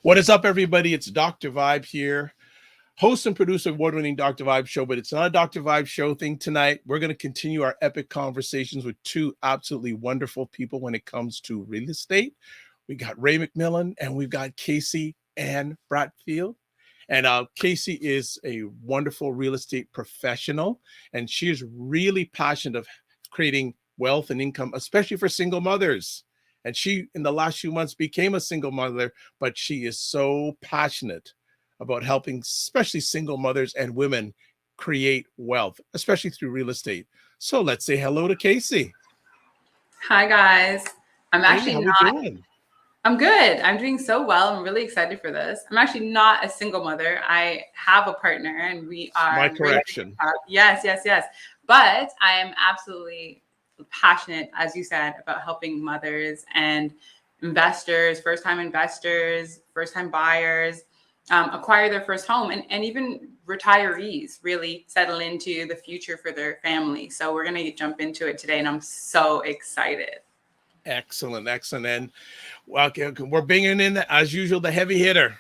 What is up, everybody? It's Dr. Vibe here, host and producer of award-winning Dr. Vibe show, but it's not a Dr. Vibe show thing tonight. We're going to continue our epic conversations with two absolutely wonderful people when it comes to real estate. We got Ray McMillan and we've got Casey and Bradfield. And Casey is a wonderful real estate professional, and she is really passionate of creating wealth and income, especially for single mothers. And she, in the last few months, became a single mother, but she is so passionate about helping, especially single mothers and women, create wealth, especially through real estate. So let's say hello to Casey. Hi, guys. I'm actually how not. we doing? I'm good. I'm doing so well. I'm really excited for this. I'm actually not a single mother. I have a partner, and we are. My correction. Yes. But I am absolutely passionate, as you said, about helping mothers and investors, first-time buyers, acquire their first home, and even retirees really settle into the future for their family. So we're going to jump into it today, and I'm so excited. Excellent. And we're bringing in, as usual, the heavy hitter,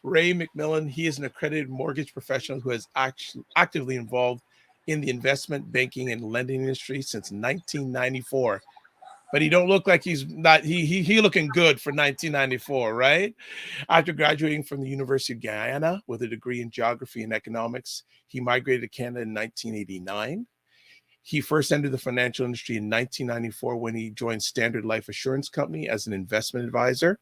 Ray McMillan. He is an accredited mortgage professional who has actively involved in the investment banking and lending industry since 1994. But he don't look like he's not, he looking good for 1994, right? After graduating from the University of Guyana with a degree in geography and economics, he migrated to Canada in 1989. He first entered the financial industry in 1994 when he joined Standard Life Assurance Company as an investment advisor.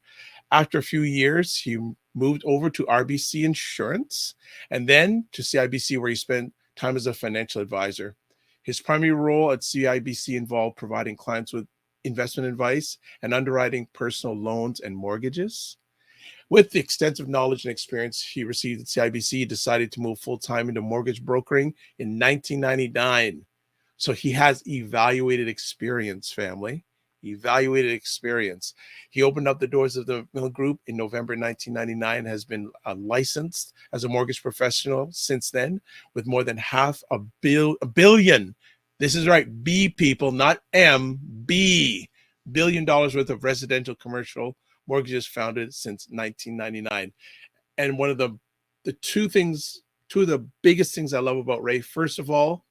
After a few years, he moved over to RBC Insurance and then to CIBC, where he spent time as a financial advisor. His primary role at CIBC involved providing clients with investment advice and underwriting personal loans and mortgages. With the extensive knowledge and experience he received at CIBC, he decided to move full-time into mortgage brokering in 1999. So he has evaluated experience, family. Evaluated experience. He opened up the doors of the McMillan Group in November 1999 and has been licensed as a mortgage professional since then, with more than $500 million. This is right, B, people, not M, B, $1 billion worth of residential commercial mortgages founded since 1999. And one of the two of the biggest things I love about Ray, first of all,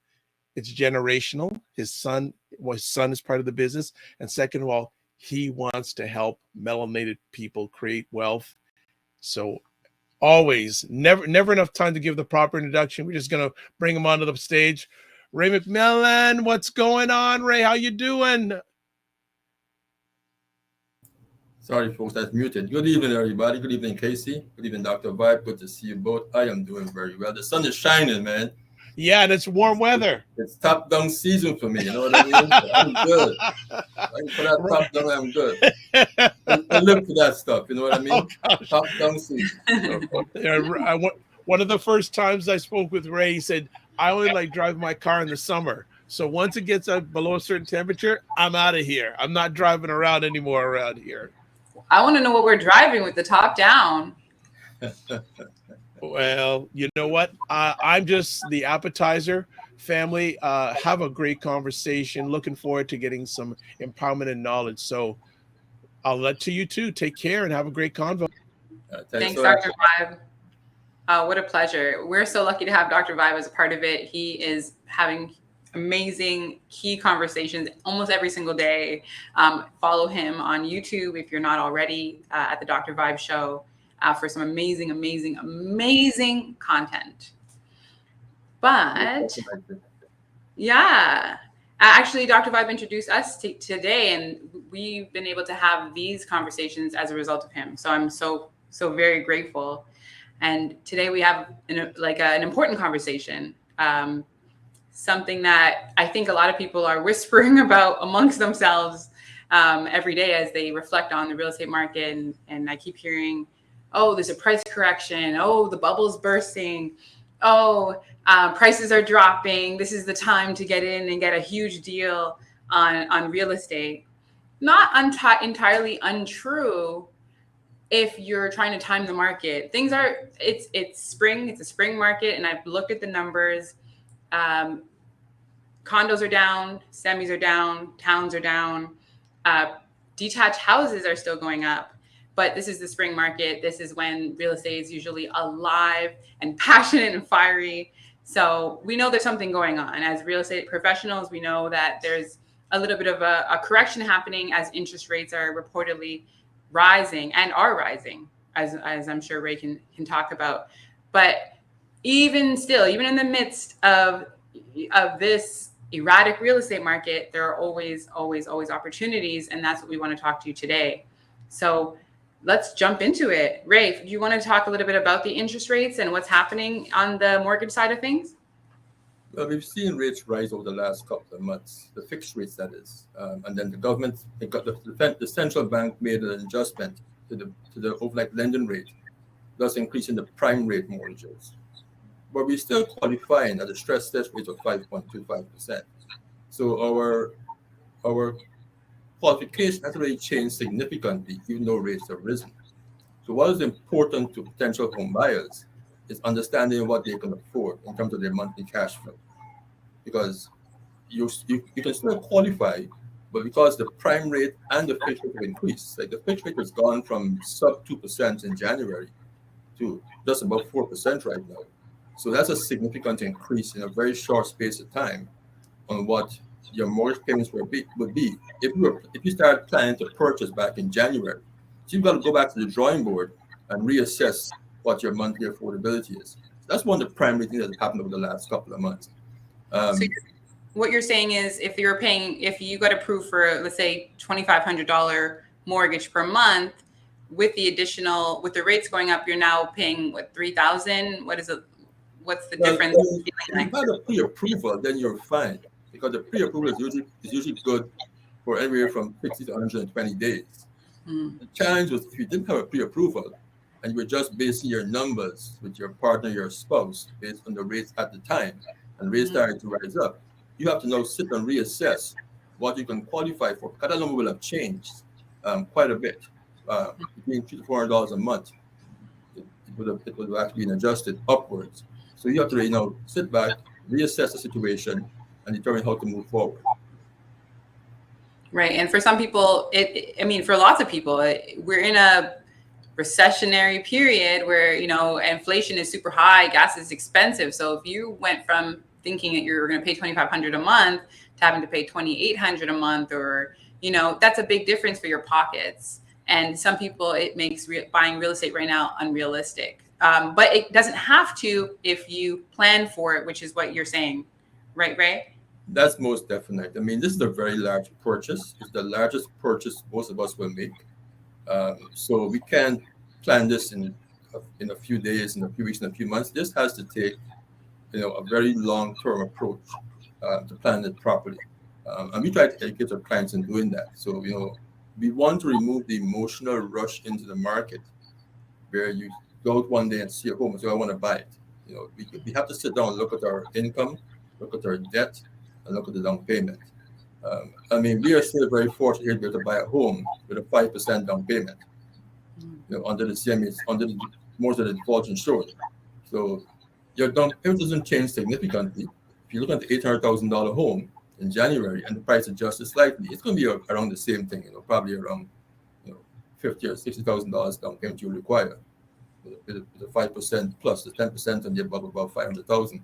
it's generational. His son is part of the business. And second of all, he wants to help melanated people create wealth. So always, never enough time to give the proper introduction. We're just going to bring him onto the stage. Ray McMillan, what's going on, Ray? How you doing? Sorry, folks, that's muted. Good evening, everybody. Good evening, Casey. Good evening, Dr. Vibe. Good to see you both. I am doing very well. The sun is shining, man. Yeah, and it's warm weather. It's top down season for me. You know what I mean? I'm good. For that top down, I'm good. I live for that stuff. You know what I mean? Top down season. One of the first times I spoke with Ray, he said, I only like drive my car in the summer. So once it gets up below a certain temperature, I'm out of here. I'm not driving around anymore around here. I want to know what we're driving with the top down. Well, you know what? I'm just the appetizer. Family, have a great conversation. Looking forward to getting some empowerment and knowledge. So I'll let to you two. Take care and have a great convo. Thanks, Dr. Vibe. What a pleasure. We're so lucky to have Dr. Vibe as a part of it. He is having amazing key conversations almost every single day. Follow him on YouTube if you're not already at the Dr. Vibe show. For some amazing content. But yeah, actually, Dr. Vibe introduced us today, and we've been able to have these conversations as a result of him. So I'm so very grateful. And today we have an important conversation, something that I think a lot of people are whispering about amongst themselves every day as they reflect on the real estate market. And I keep hearing, oh, there's a price correction. Oh, the bubble's bursting. Oh, prices are dropping. This is the time to get in and get a huge deal on real estate. Not entirely untrue if you're trying to time the market. It's spring. It's a spring market, and I've looked at the numbers. Condos are down, semis are down, towns are down. Detached houses are still going up. but this is the spring market. This is when real estate is usually alive and passionate and fiery. So we know there's something going on. As real estate professionals, we know that there's a little bit of a correction happening as interest rates are reportedly rising and are rising, as I'm sure Ray can talk about. But even still, even in the midst of this erratic real estate market, there are always opportunities, and that's what we want to talk to you today. So let's jump into it. Ray, do you want to talk a little bit about the interest rates and what's happening on the mortgage side of things? Well, we've seen rates rise over the last couple of months, the fixed rates, that is. And then the government, the central bank made an adjustment to the overnight lending rate, thus increasing the prime rate mortgages. But we're still qualifying at a stress test rate of 5.25%. So our qualification hasn't really changed significantly, even though rates have risen. So what is important to potential home buyers is understanding what they can afford in terms of their monthly cash flow. Because you can still qualify, but because the prime rate and the fixed rate have increased, like the fixed rate has gone from sub 2% in January to just about 4% right now. So that's a significant increase in a very short space of time on what your mortgage payments would be. If you start planning to purchase back in January, so you've got to go back to the drawing board and reassess what your monthly affordability is. That's one of the primary things that has happened over the last couple of months. So what you're saying is if you got approved for, let's say, $2,500 mortgage per month, with the rates going up, you're now paying what, $3,000? What is it? What's the difference? If you had a pre-approval, then you're fine, because the pre-approval is usually good for anywhere from 60 to 120 days. The challenge was if you didn't have a pre-approval and you were just basing your numbers with your partner, your spouse, based on the rates at the time, and rates started to rise up, you have to now sit and reassess what you can qualify for. Because that number will have changed quite a bit, between $300 to $400 a month. It would have actually been adjusted upwards. So you have to sit back, reassess the situation, and determine how to move forward. Right. And for some people, for lots of people, we're in a recessionary period where, inflation is super high, gas is expensive. So if you went from thinking that you're going to pay $2,500 a month to having to pay $2,800 a month, or, that's a big difference for your pockets. And some people, it makes buying real estate right now unrealistic. But it doesn't have to if you plan for it, which is what you're saying. Right, Ray? That's most definite. This is a very large purchase. It's the largest purchase most of us will make. So we can't plan this in a few days, in a few weeks, in a few months. This has to take, a very long-term approach to plan it properly. And we try to educate our clients in doing that. So, we want to remove the emotional rush into the market where you go out one day and see a home and say, I want to buy it. We have to sit down and look at our income, look at our debt, and look at the down payment. We are still very fortunate here to be able to buy a home with a 5% down payment, under the CMA, under the mortgage that default insured. So your down payment doesn't change significantly. If you look at the $800,000 home in January and the price adjusted slightly, it's going to be around the same thing, probably around $50,000 or $60,000 down payment you require, with the 5% plus the 10% on the above $500,000.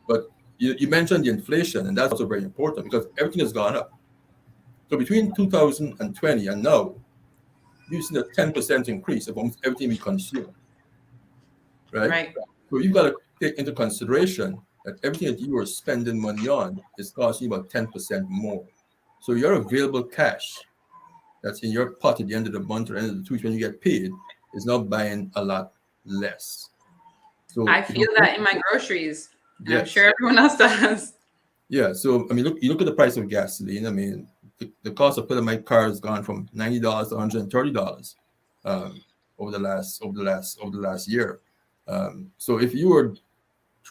But you mentioned the inflation, and that's also very important because everything has gone up. So between 2020 and now, we've seen a 10% increase of almost everything we consume. Right? So you've got to take into consideration that everything that you are spending money on is costing you about 10% more. So your available cash that's in your pot at the end of the month or end of the 2 weeks when you get paid is now buying a lot less. So I feel that in my groceries. Yes. I'm sure everyone else does. Yeah. So you look at the price of gasoline. The cost of filling my car has gone from $90 to $130 over the last year. So if you were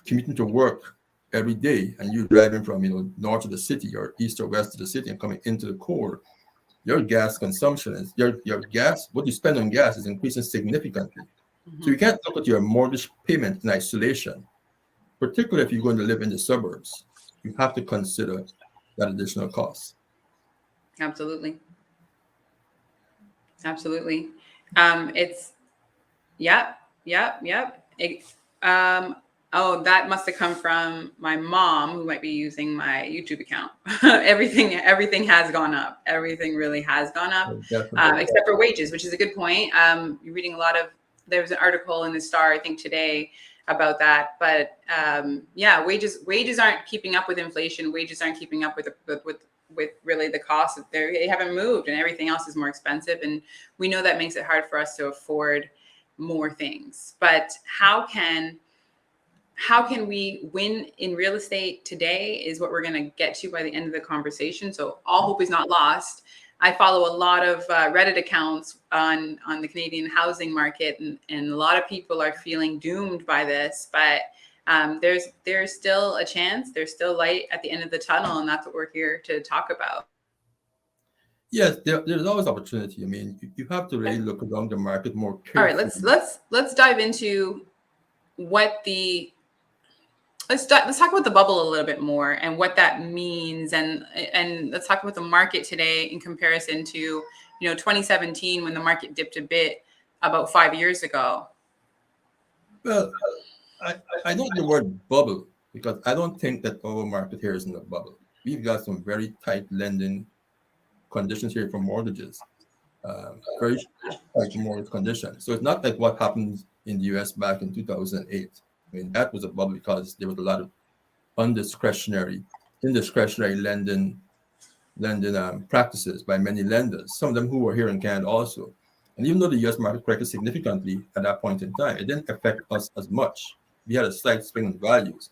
commuting to work every day and you're driving from north of the city or east or west of the city and coming into the core, your gas consumption is your gas. What you spend on gas is increasing significantly. So you can't look at your mortgage payment in isolation. Particularly if you're going to live in the suburbs, you have to consider that additional cost. Absolutely. It's yep. Oh, that must have come from my mom, who might be using my YouTube account. Everything has gone up. Everything really has gone up, Definitely. except for wages, which is a good point. You're reading a lot of. There was an article in the Star, I think today, about that. But yeah, wages aren't keeping up with inflation. Wages aren't keeping up with really the cost of they haven't moved, and everything else is more expensive. And we know that makes it hard for us to afford more things. But how can we win in real estate today is what we're going to get to by the end of the conversation. So all hope is not lost. I follow a lot of Reddit accounts on the Canadian housing market, and a lot of people are feeling doomed by this. But there's still a chance. There's still light at the end of the tunnel, and that's what we're here to talk about. Yes, there's always opportunity. I mean, you have to really look around the market more All carefully. right, let's dive into what the let's talk about the bubble a little bit more and what that means, and let's talk about the market today in comparison to 2017, when the market dipped a bit about 5 years ago. Well, I don't use the word bubble because I don't think that our market here is in a bubble. We've got some very tight lending conditions here for mortgages, very tight mortgage conditions. So it's not like what happened in the US back in 2008. I mean, that was a bubble because there was a lot of indiscretionary lending practices by many lenders, some of them who were here in Canada also. And even though the US market corrected significantly at that point in time, it didn't affect us as much. We had a slight swing in values.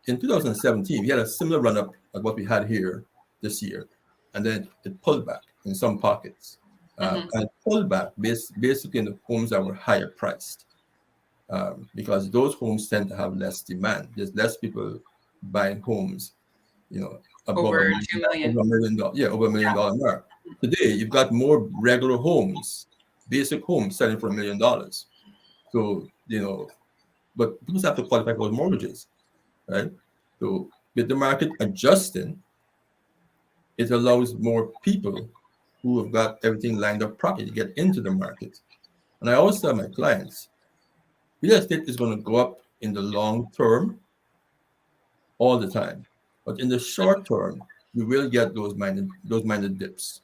In 2017, we had a similar run up as what we had here this year, and then it pulled back in some pockets. And it pulled back basically in the homes that were higher priced, because those homes tend to have less demand. There's less people buying homes, above Over $1 $2 million. over $1 million, over $1 million mark. Today, you've got more regular homes, basic homes selling for $1 million. So, but people have to qualify for those mortgages, right? So with the market adjusting, it allows more people who have got everything lined up properly to get into the market. And I always tell my clients, real estate is going to go up in the long term all the time. But in the short term, you will get those minor dips.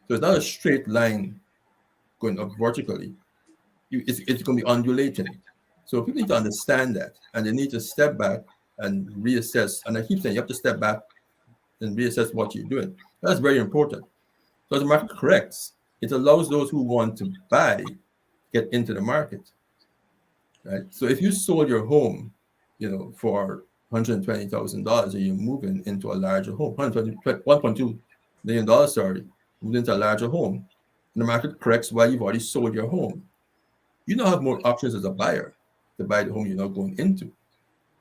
So it's not a straight line going up vertically. It's going to be undulating. So people need to understand that, and they need to step back and reassess. And I keep saying you have to step back and reassess what you're doing. That's very important. So as the market corrects, it allows those who want to buy get into the market. Right. So if you sold your home, for $120,000, and you're moving into a larger home, $1.2 million, sorry, moving into a larger home, and the market corrects while you've already sold your home, you now have more options as a buyer to buy the home you're now going into,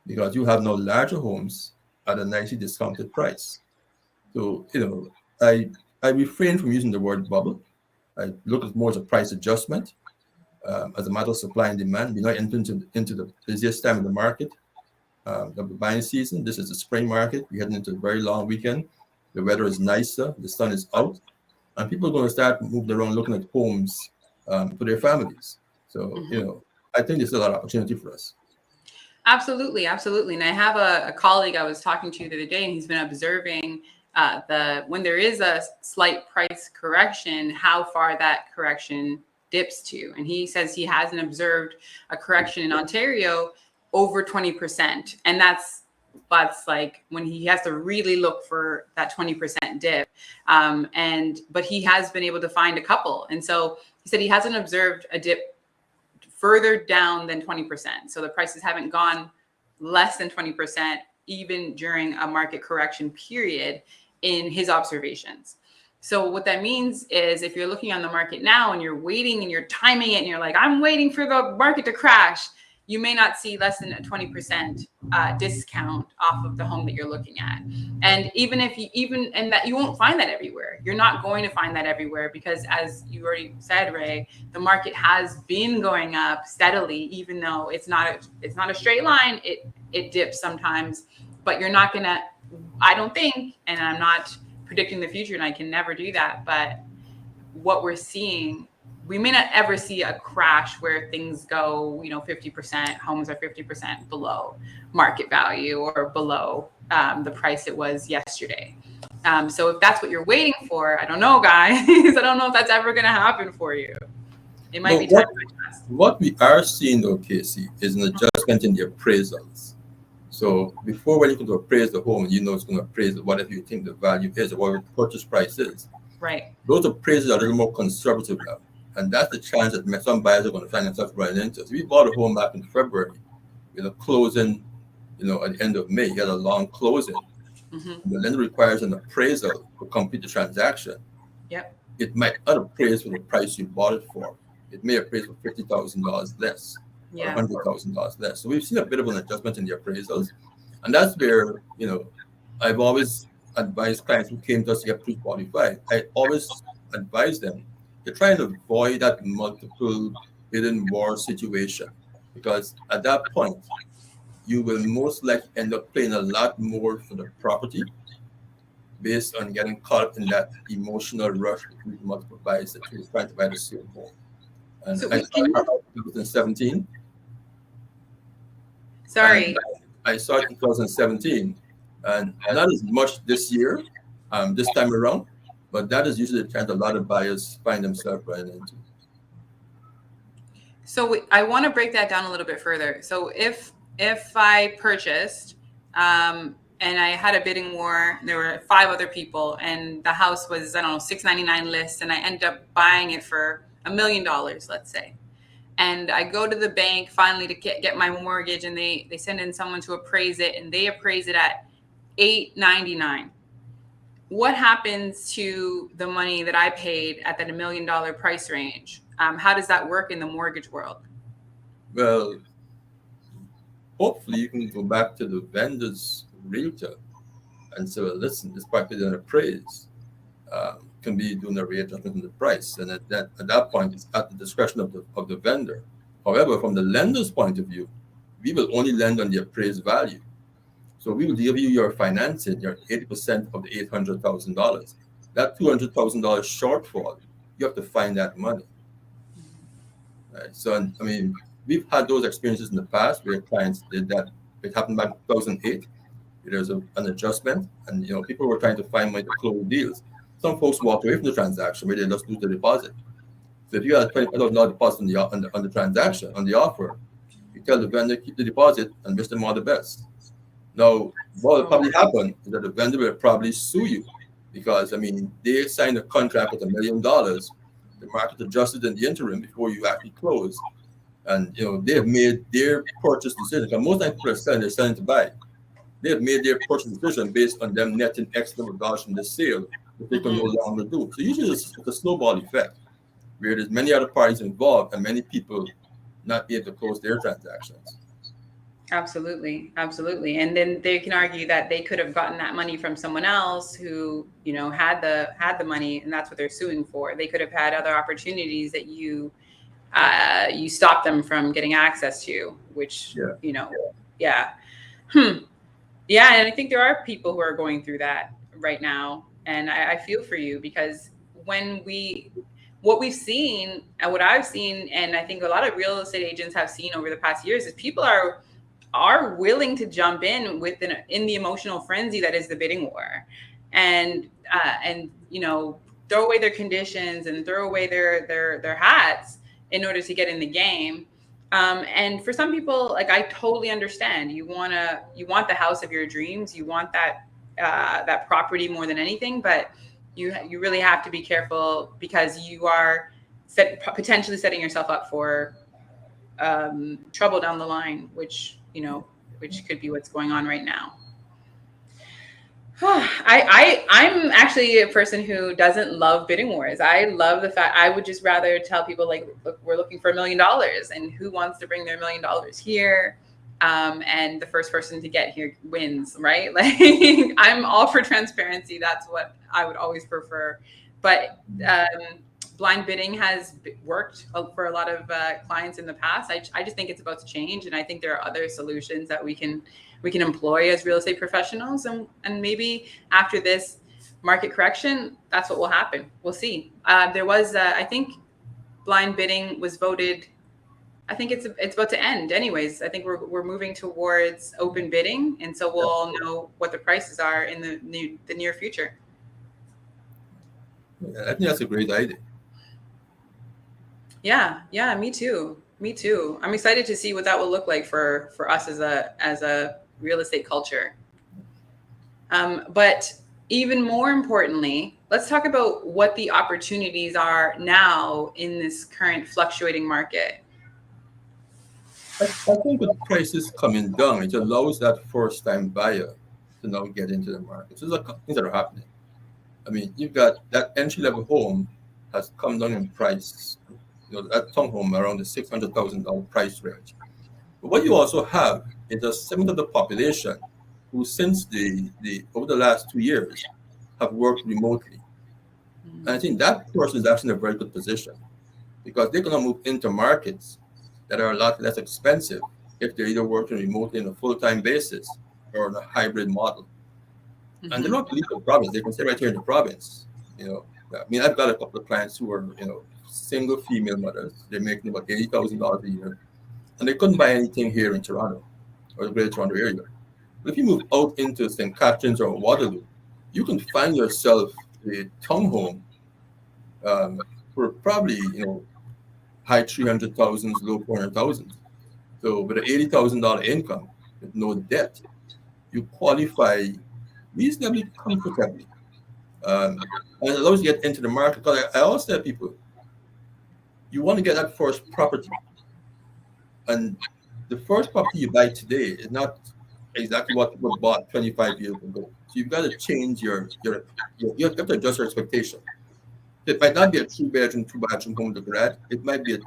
because you have now larger homes at a nicely discounted price. So, I refrain from using the word bubble. I look at more as a price adjustment, as a matter of supply and demand. We're not entering into the busiest time of the market, the buying season. This is the spring market. We're heading into a very long weekend. The weather is nicer. The sun is out. And people are going to start moving around looking at homes for their families. So, I think there's a lot of opportunity for us. Absolutely. And I have a colleague I was talking to the other day, and he's been observing when there is a slight price correction, how far that correction dips to. And he says he hasn't observed a correction in Ontario over 20. And that's like when he has to really look for that 20% dip. But he has been able to find a couple. And so he said he hasn't observed a dip further down than 20%. So the prices haven't gone less than 20%, even during a market correction period, in his observations. So what that means is, if you're looking on the market now and you're waiting and you're timing it and you're like, I'm waiting for the market to crash, you may not see less than a 20% discount off of the home that you're looking at. And that you won't find that everywhere. You're not going to find that everywhere, because, as you already said, Ray, the market has been going up steadily, even though it's not a straight line. It dips sometimes, but you're not gonna, I don't think, and I'm not predicting the future, and I can never do that, but what we're seeing we may not ever see a crash where things go, 50%, homes are 50% below market value or below the price it was yesterday. So if that's what you're waiting for, I don't know, guys. I don't know if that's ever going to happen for you. It might be time to adjust. What we are seeing, though, Casey, is an adjustment in the appraisals. So before, when you can appraise the home, you know it's going to appraise whatever you think the value is or what the purchase price is. Right. Those appraisals are a little more conservative now. And that's the challenge that some buyers are going to find themselves running into. So we bought a home back in February with a closing, at the end of May. You had a long closing. Mm-hmm. The lender requires an appraisal to complete the transaction. Yep. It might not appraise for the price you bought it for. It may appraise for $50,000 less or $100,000 less. So we've seen a bit of an adjustment in the appraisals. And that's where, I've always advised clients who came to us to get pre-qualified. I always advise them to try and avoid that multiple bidding war situation, because at that point, you will most likely end up paying a lot more for the property based on getting caught up in that emotional rush between multiple buyers that you're trying to buy the same home. And So I started in 2017. Sorry. I started in 2017, and not as much this year, this time around, but that is usually the trend a lot of buyers find themselves running into. So I want to break that down a little bit further. So if I purchased and I had a bidding war, there were 5 other people, and the house was, I don't know, $699 list, and I ended up buying it for $1 million, let's say. And I go to the bank finally to get my mortgage, and they send in someone to appraise it, and they appraise it at $899. What happens to the money that I paid at that $1 million price range? How does that work in the mortgage world? Well, hopefully you can go back to the vendor's realtor and say, well, listen, this property is appraised. Can be doing a readjustment in the price, and at that point, it's at the discretion of the vendor. However, from the lender's point of view, we will only lend on the appraised value. So we will give you your financing, your 80% of the $800,000. That $200,000 shortfall, you have to find that money. Right? So, I mean, we've had those experiences in the past where clients did that. It happened back in 2008. There's an adjustment, and people were trying to find money to close deals. Some folks walked away from the transaction where they just lose the deposit. So if you had a $25,000 deposit on the transaction, on the offer, you tell the vendor keep the deposit and wish them all the best. Now, what will probably happen is that the vendor will probably sue you, because they signed a contract with $1 million. The market adjusted in the interim before you actually close, and they have made their purchase decision. Because most times people are selling, they're selling to buy. They have made their purchase decision based on them netting X number of dollars from the sale that they can no longer do. So usually it's a snowball effect, where there's many other parties involved and many people not be able to close their transactions. Absolutely. And then they can argue that they could have gotten that money from someone else who, had the money, and that's what they're suing for. They could have had other opportunities that you stopped them from getting access to, which, Yeah, and I think there are people who are going through that right now. And I feel for you, because what we've seen and what I've seen, and I think a lot of real estate agents have seen over the past years, is people are willing to jump in in the emotional frenzy that is the bidding war, and throw away their conditions and throw away their hats in order to get in the game. And for some people, like, I totally understand. You want the house of your dreams. You want that property more than anything, but you really have to be careful, because you are potentially setting yourself up for trouble down the line, which could be what's going on right now. I'm actually a person who doesn't love bidding wars. I love the fact, I would just rather tell people, like, look, we're looking for $1 million, and who wants to bring their $1 million here? And the first person to get here wins, right? Like, I'm all for transparency. That's what I would always prefer. But blind bidding has worked for a lot of clients in the past. I just think it's about to change, and I think there are other solutions that we can employ as real estate professionals, and maybe after this market correction, that's what will happen. We'll see. There was, I think, blind bidding was voted. I think it's about to end anyways. I think we're moving towards open bidding, and so we'll all know what the prices are in the near future. I think that's a great idea. Yeah, me too. I'm excited to see what that will look like for us as a real estate culture. But even more importantly, let's talk about what the opportunities are now in this current fluctuating market. I think with prices coming down, it allows that first-time buyer to now get into the market. So there's a couple things that are happening. I mean, you've got that entry-level home has come down in price. That townhome around the $600,000 price range. But what you also have is a segment of the population who, since over the last 2 years, have worked remotely. And I think that person is actually in a very good position because they're going to move into markets that are a lot less expensive if they're either working remotely on a full-time basis or on a hybrid model. Mm-hmm. And they don't have to leave the province. They can stay right here in the province. I mean, I've got a couple of clients who are, single female mothers. They're making about $80,000 a year. And they couldn't buy anything here in Toronto or the Greater Toronto area. But if you move out into St. Catharines or Waterloo, you can find yourself a townhome for probably, high 300,000s, low 400,000s. So with an $80,000 income, with no debt, you qualify reasonably comfortably. And it allows you to get into the market. Because I always tell people, you want to get that first property. And the first property you buy today is not exactly what people bought 25 years ago. So you've got to change you have to adjust your expectation. It might not be a 2-bedroom, 2-bathroom home to grad. It might be a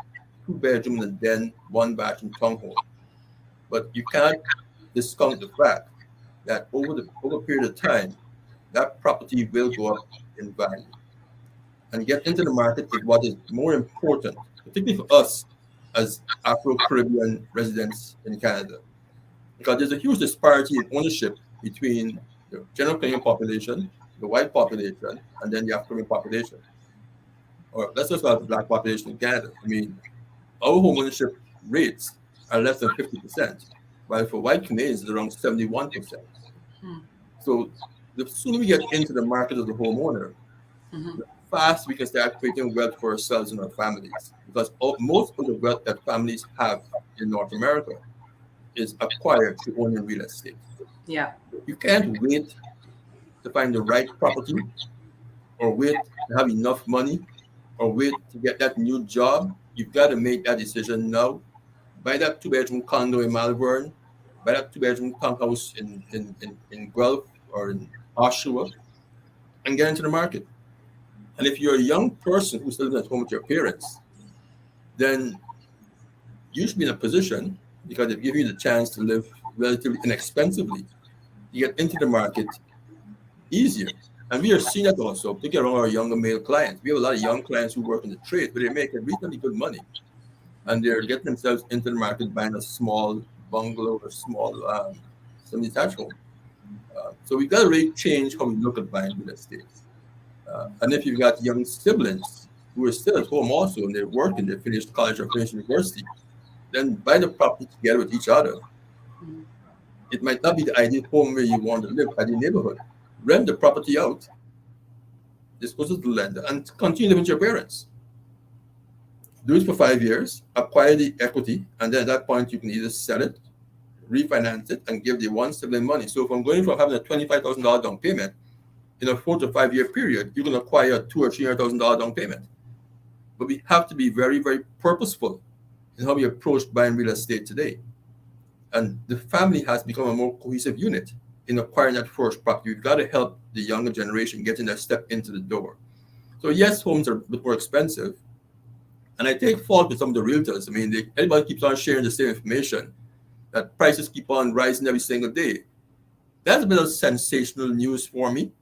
2-bedroom and then 1-bathroom townhome. But you can't discount the fact that over a period of time, that property will go up in value. And get into the market is what is more important, particularly for us as Afro-Caribbean residents in Canada. Because there's a huge disparity in ownership between the general Canadian population, the white population, and then the African population. Or let's just about the black population in Canada. I mean, our home ownership rates are less than 50%, while for white Canadians, it's around 71%. So the sooner we get into the market as a homeowner, the faster we can start creating wealth for ourselves and our families. Because most of the wealth that families have in North America is acquired through owning real estate. Yeah. You can't wait to find the right property or wait to have enough money or wait to get that new job. You've got to make that decision now. Buy that 2-bedroom condo in Malvern, buy that 2-bedroom townhouse in Guelph or in Oshawa, and get into the market. And if you're a young person who's living at home with your parents, then you should be in a position, because they've given you the chance to live relatively inexpensively, to get into the market easier. And we are seeing that also, particularly around our younger male clients. We have a lot of young clients who work in the trade, but they make reasonably good money. And they're getting themselves into the market buying a small bungalow or small semi-detached home. So we've got to really change how we look at buying real estate. And if you've got young siblings who are still at home also and they're working, they finished college or finished university, then buy the property together with each other. It might not be the ideal home where you want to live, ideal neighborhood. Rent the property out, dispose it to the lender, and continue living with your parents. Do it for 5 years, acquire the equity, and then at that point you can either sell it, refinance it, and give the one sibling money. So if I'm going from having a $25,000 down payment, in a 4 to 5 year period, you can acquire a $200,000 or $300,000 down payment. But we have to be very, very purposeful in how we approach buying real estate today. And the family has become a more cohesive unit in acquiring that first property. We've got to help the younger generation getting their step into the door. So yes, homes are a bit more expensive. And I take fault with some of the realtors. I mean, everybody keeps on sharing the same information, that prices keep on rising every single day. That's a bit of sensational news for me.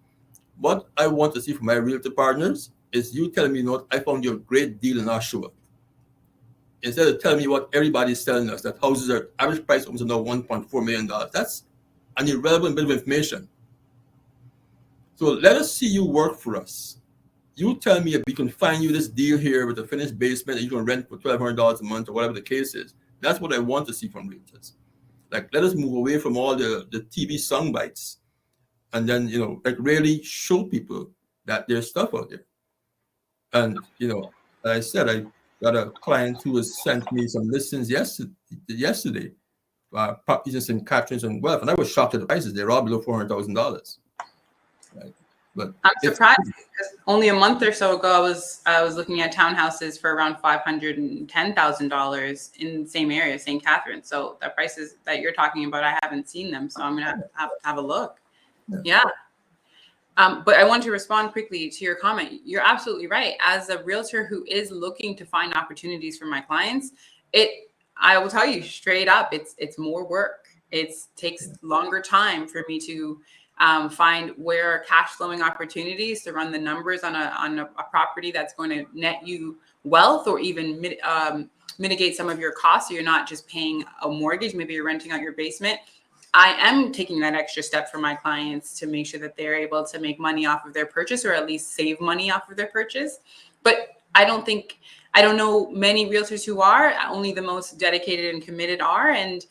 What I want to see from my realtor partners is you telling me, I found you a great deal in Oshawa. Instead of telling me what everybody's telling us, that houses are average price homes are now $1.4 million. That's an irrelevant bit of information. So let us see you work for us. you tell me if we can find you this deal here with a finished basement that you can rent for $1,200 a month or whatever the case is. That's what I want to see from realtors. Like, let us move away from all the TV song bites, and then, like, really show people that there's stuff out there. And, like I said, I got a client who has sent me some listings yesterday, properties in St. Catharines and Guelph, and I was shocked at the prices. They're all below $400,000. Right? But I'm surprised because only a month or so ago, I was looking at townhouses for around $510,000 in the same area, St. Catharines. So the prices that you're talking about, I haven't seen them, so I'm gonna have a look. Yeah. But I want to respond quickly to your comment. You're absolutely right. As a realtor who is looking to find opportunities for my clients, I will tell you straight up, it's more work. It takes longer time for me to find where cash flowing opportunities to run the numbers on a property that's going to net you wealth, or even mitigate some of your costs, so you're not just paying a mortgage. Maybe you're renting out your basement. I am taking that extra step for my clients to make sure that they're able to make money off of their purchase, or at least save money off of their purchase. But I don't know many realtors who are. Only the most dedicated and committed are. And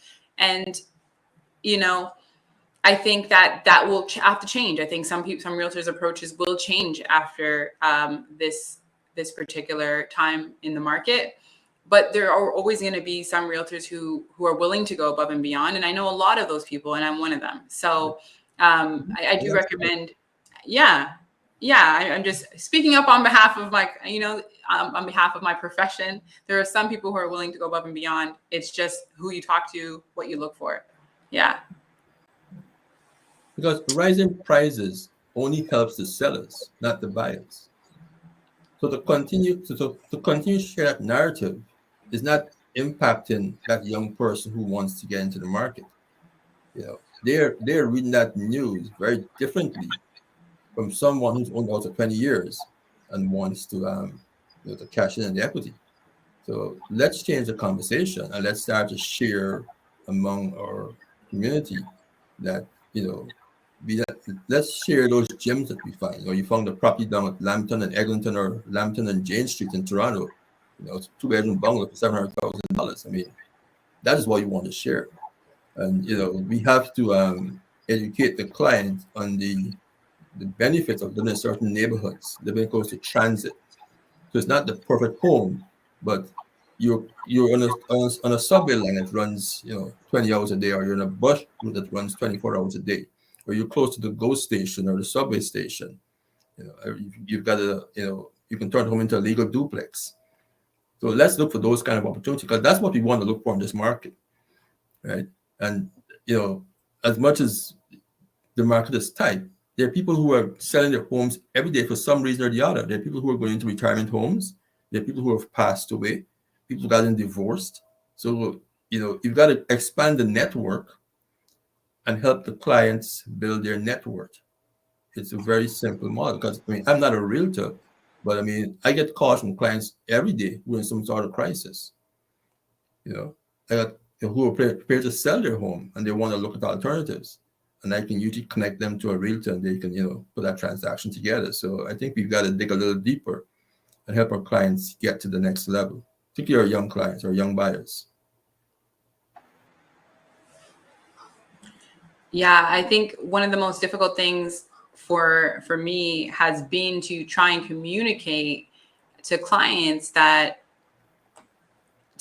I think that will have to change. I think some realtors' approaches will change after this particular time in the market. But there are always going to be some realtors who are willing to go above and beyond. And I know a lot of those people, and I'm one of them. So I do recommend, I'm just speaking up on behalf of my, on behalf of my profession. There are some people who are willing to go above and beyond. It's just who you talk to, what you look for. Yeah. Because rising prices only helps the sellers, not the buyers. So to continue to share that narrative is not impacting that young person who wants to get into the market. They're reading that news very differently from someone who's owned out for 20 years and wants to to cash in the equity. So let's change the conversation, and let's start to share among our community that let's share those gems that we find. You found a property down at Lambton and Eglinton, or Lambton and Jane Street in Toronto. It's a 2-bedroom bungalow for $700,000. I mean, that is what you want to share. And we have to educate the client on the benefits of living in certain neighborhoods, living close to transit. So it's not the perfect home, but you're on a subway line that runs 20 hours a day, or you're on a bus route that runs 24 hours a day, or you're close to the GO station or the subway station. You've got you can turn home into a legal duplex. So let's look for those kind of opportunities, because that's what we want to look for in this market, right? And as much as the market is tight, there are people who are selling their homes every day for some reason or the other. There are people who are going into retirement homes. There are people who have passed away. People who gotten divorced. So you've got to expand the network and help the clients build their net worth. It's a very simple model, because I'm not a realtor, but I get calls from clients every day who are in some sort of crisis. I got who are prepared to sell their home, and they want to look at alternatives, and I can usually connect them to a realtor, and they can put that transaction together. So I think we've got to dig a little deeper and help our clients get to the next level, particularly our young clients or young buyers. Yeah, I think one of the most difficult things for me has been to try and communicate to clients to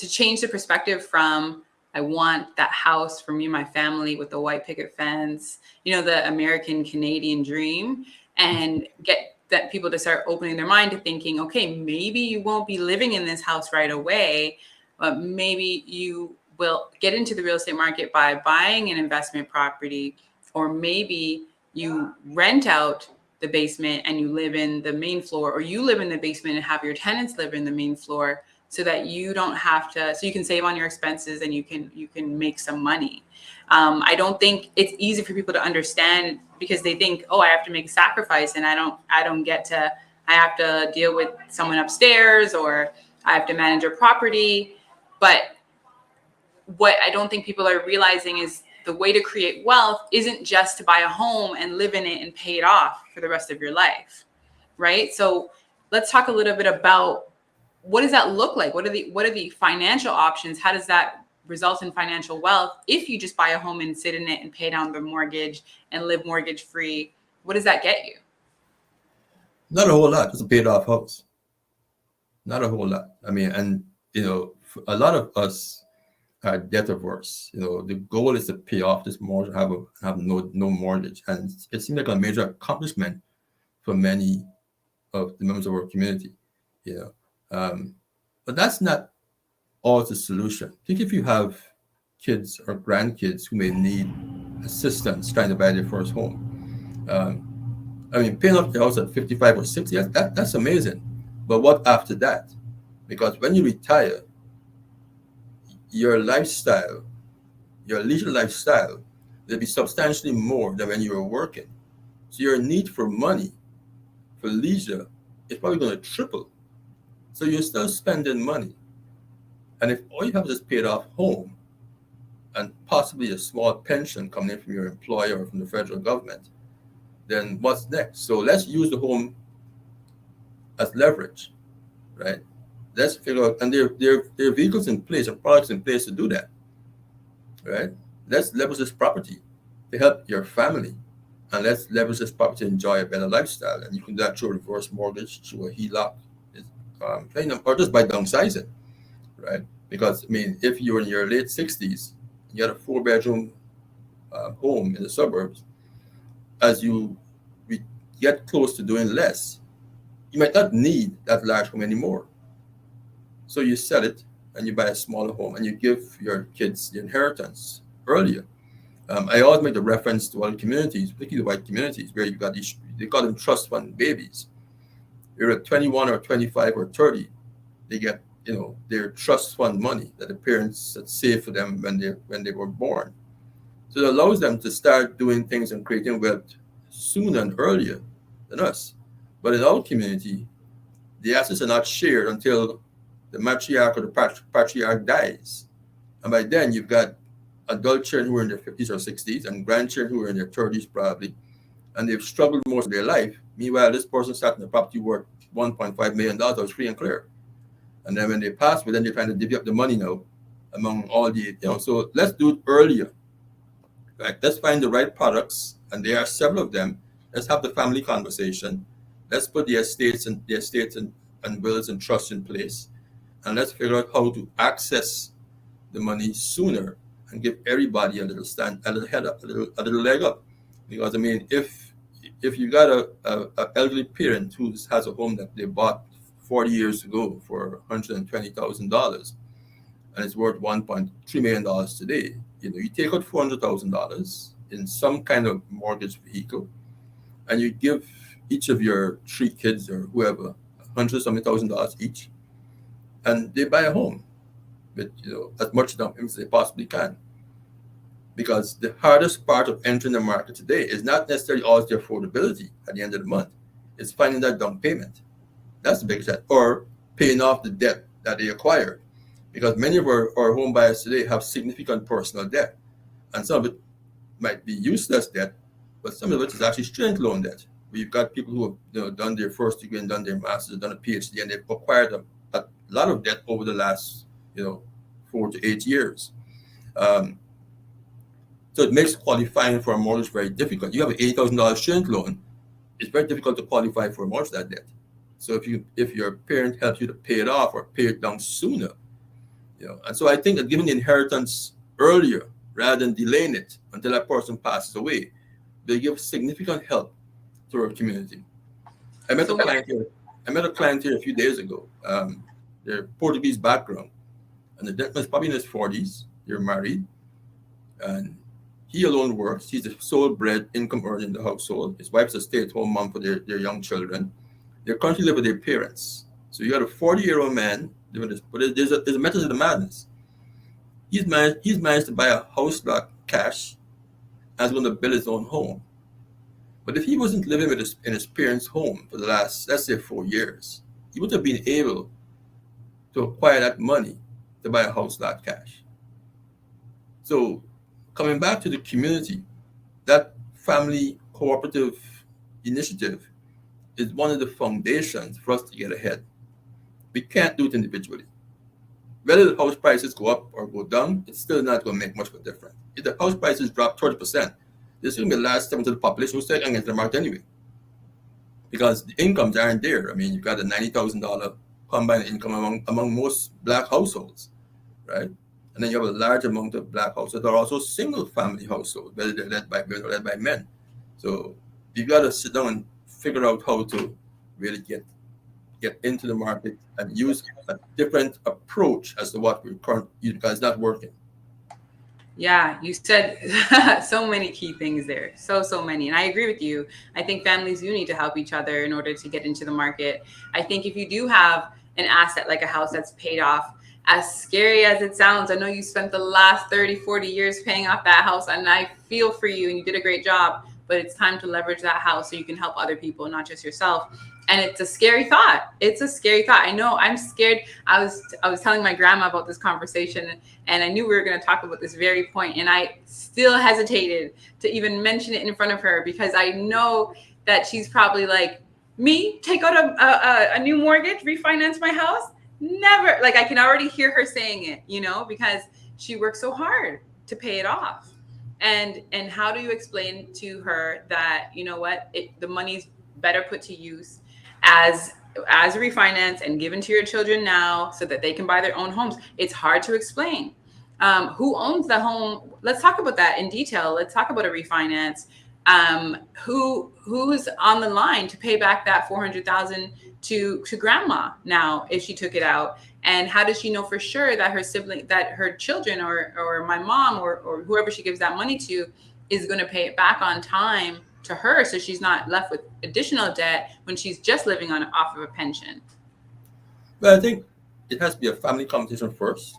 change the perspective from, I want that house for me and my family with the white picket fence, the American Canadian dream, and get that people to start opening their mind to thinking, okay, maybe you won't be living in this house right away, but maybe you will get into the real estate market by buying an investment property, or maybe you rent out the basement and you live in the main floor, or you live in the basement and have your tenants live in the main floor, so that you don't have to, so you can save on your expenses and you can make some money. I don't think it's easy for people to understand, because they think, oh, I have to make a sacrifice, and I have to deal with someone upstairs, or I have to manage a property. But what I don't think people are realizing is the way to create wealth isn't just to buy a home and live in it and pay it off for the rest of your life, right? So let's talk a little bit about what does that look like? What are the financial options? How does that result in financial wealth if you just buy a home and sit in it and pay down the mortgage and live mortgage free? What does that get you? Not a whole lot. It's a paid off house. Not a whole lot. I mean, and a lot of us are debt averse. The goal is to pay off this mortgage, have no mortgage, and it seems like a major accomplishment for many of the members of our community. But that's not all the solution. I think if you have kids or grandkids who may need assistance trying to buy their first home, paying off the house at 55 or 60, that's amazing. But what after that? Because when you retire, your lifestyle, your leisure lifestyle, will be substantially more than when you were working. So your need for money, for leisure, is probably going to triple. So you're still spending money. And if all you have is paid off home and possibly a small pension coming in from your employer or from the federal government, then what's next? So let's use the home as leverage, right? Let's figure out, and there are vehicles in place and products in place to do that, right? Let's leverage this property to help your family, and let's leverage this property to enjoy a better lifestyle. And you can do that through a reverse mortgage, through a HELOC, or just by downsizing, right? Because if you're in your late 60s, you had a 4-bedroom home in the suburbs, as you get close to doing less, you might not need that large home anymore. So you sell it and you buy a smaller home and you give your kids the inheritance earlier. I always make the reference to other communities, particularly white communities, where you got these, they call them trust fund babies. You're at 21 or 25 or 30, they get their trust fund money that the parents had saved for them when they were born. So it allows them to start doing things and creating wealth sooner and earlier than us. But in our community, the assets are not shared until the matriarch or the patriarch dies. And by then, you've got adult children who are in their 50s or 60s and grandchildren who are in their 30s probably, and they've struggled most of their life. Meanwhile, this person sat in a property worth $1.5 million free and clear. And then when they pass, then they're trying to divvy up the money now among all the, so let's do it earlier. Right? Let's find the right products, and there are several of them. Let's have the family conversation. Let's put the estates and wills and trusts in place, and let's figure out how to access the money sooner and give everybody a little head up, a little leg up. Because if you got a elderly parent who has a home that they bought 40 years ago for $120,000 and it's worth $1.3 million today, you take out $400,000 in some kind of mortgage vehicle, and you give each of your 3 kids or whoever $100,000 each, and they buy a home with as much down payment as they possibly can. Because the hardest part of entering the market today is not necessarily always the affordability at the end of the month. It's finding that down payment. That's the biggest challenge, or paying off the debt that they acquired. Because many of our home buyers today have significant personal debt, and some of it might be useless debt, but some of it is actually student loan debt. We've got people who have done their first degree and done their master's, done a PhD, and they've acquired a lot of debt over the last 4 to 8 years. So it makes qualifying for a mortgage very difficult. You have an $8,000 student loan, it's very difficult to qualify for a mortgage that debt. So if your parent helps you to pay it off or pay it down sooner, and so I think that giving the inheritance earlier rather than delaying it until that person passes away, they give significant help to our community. I met a client here a few days ago. They're Portuguese background, and the gentleman's probably in his 40s. They're married, and he alone works. He's the sole bread income earner in the household. His wife's a stay-at-home mom for their young children. They currently live with their parents. So you got a 40-year-old man doing this, but there's a method to the madness. He's managed to buy a house lot cash and is going to build his own home. But if he wasn't living in his parents' home for the last, let's say, 4 years, he would have been able to acquire that money to buy a house lot cash. So coming back to the community, that family cooperative initiative is one of the foundations for us to get ahead. We can't do it individually. Whether the house prices go up or go down, it's still not going to make much of a difference. If the house prices drop 30%, there's going to be a large segment of the population who's still going to get the market anyway, because the incomes aren't there. I mean, you've got a $90,000 combined income among most Black households, right? And then you have a large amount of Black households that are also single-family households, whether they're led by women or led by men. So you got to sit down and figure out how to really get into the market and use a different approach as to what we're currently, because it's not working. Yeah, you said so many key things there. So many. And I agree with you. I think families do need to help each other in order to get into the market. I think if you do have an asset like a house that's paid off, as scary as it sounds, I know you spent the last 30, 40 years paying off that house, and I feel for you and you did a great job, but it's time to leverage that house so you can help other people, not just yourself. And it's a scary thought. It's a scary thought. I know, I'm scared. I was telling my grandma about this conversation, and I knew we were going to talk about this very point, and I still hesitated to even mention it in front of her, because I know that she's probably like, me, take out a new mortgage, refinance my house? Never. Like, I can already hear her saying it, you know, because she worked so hard to pay it off. And how do you explain to her that, you know what, the money's better put to use as a refinance and given to your children now so that they can buy their own homes? It's hard to explain. Who owns the home? Let's talk about that in detail. Let's talk about a refinance. Who's on the line to pay back that $400,000 to grandma now if she took it out? And how does she know for sure that her sibling, that her children or my mom or whoever she gives that money to is going to pay it back on time to her, so she's not left with additional debt when she's just living off of a pension? Well, I think it has to be a family conversation first,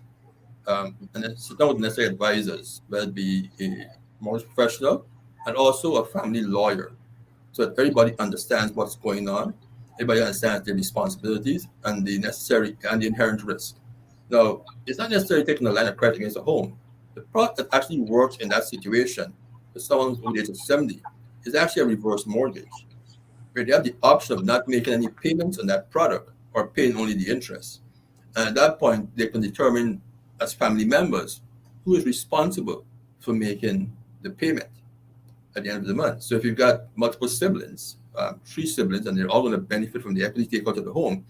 and then sit down with necessary advisors, whether it be a mortgage professional and also a family lawyer, so that everybody understands what's going on, everybody understands their responsibilities and the necessary and the inherent risk. Now, it's not necessarily taking a line of credit against a home. The product that actually works in that situation for someone who's over the age of 70 is actually a reverse mortgage, where they have the option of not making any payments on that product or paying only the interest. And at that point, they can determine as family members who is responsible for making the payment at the end of the month. So if you've got multiple siblings, 3 siblings, and they're all going to benefit from the equity takeout of the home,